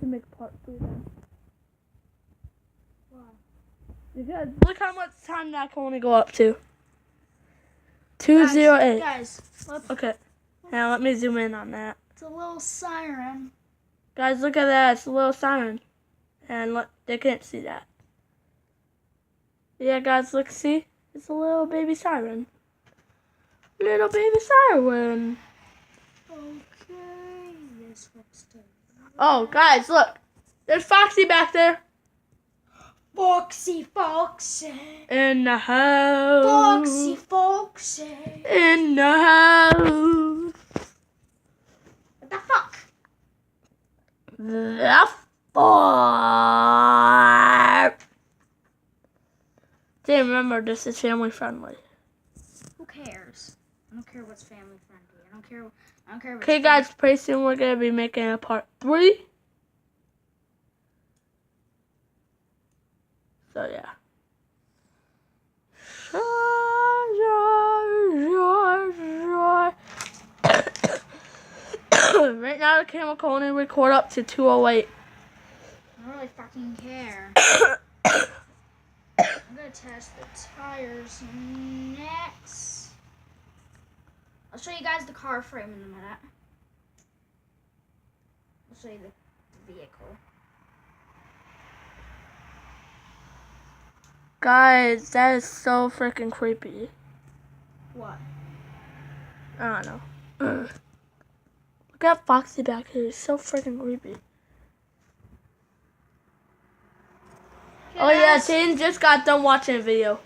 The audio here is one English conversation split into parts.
to make part 3 then. Why? Because look how much time that can only go up to. 208. Guys, look. Okay. Now let me zoom in on that. It's a little siren. Guys, look at that. It's a little siren. And look, they can't see that. Yeah, guys, look, see? It's a little baby siren. Little baby siren. Okay, this looks good. Oh, guys, look. There's Foxy back there. Foxy. In the house. Foxy. In the house. What the fuck? The fuck. Hey, remember, this is family friendly. Who cares? I don't care what's family friendly. I don't care. What's Okay, guys, pretty soon we're gonna be making a part 3. So yeah. Right now the camera can only record up to 208. I don't really fucking care. I'm gonna test the tires next. I'll show you guys the car frame in a minute. I'll show you the vehicle. Guys, that is so freaking creepy. What? I don't know. Look at Foxy back here. It's so freaking creepy. Oh yeah, Jaden just got done watching a video.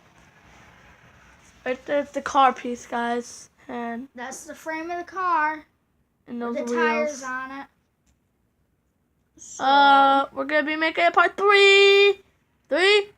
Right there's the car piece, guys. And that's the frame of the car. And those with the wheels. tires on it. So, We're gonna be making a part 3. 3,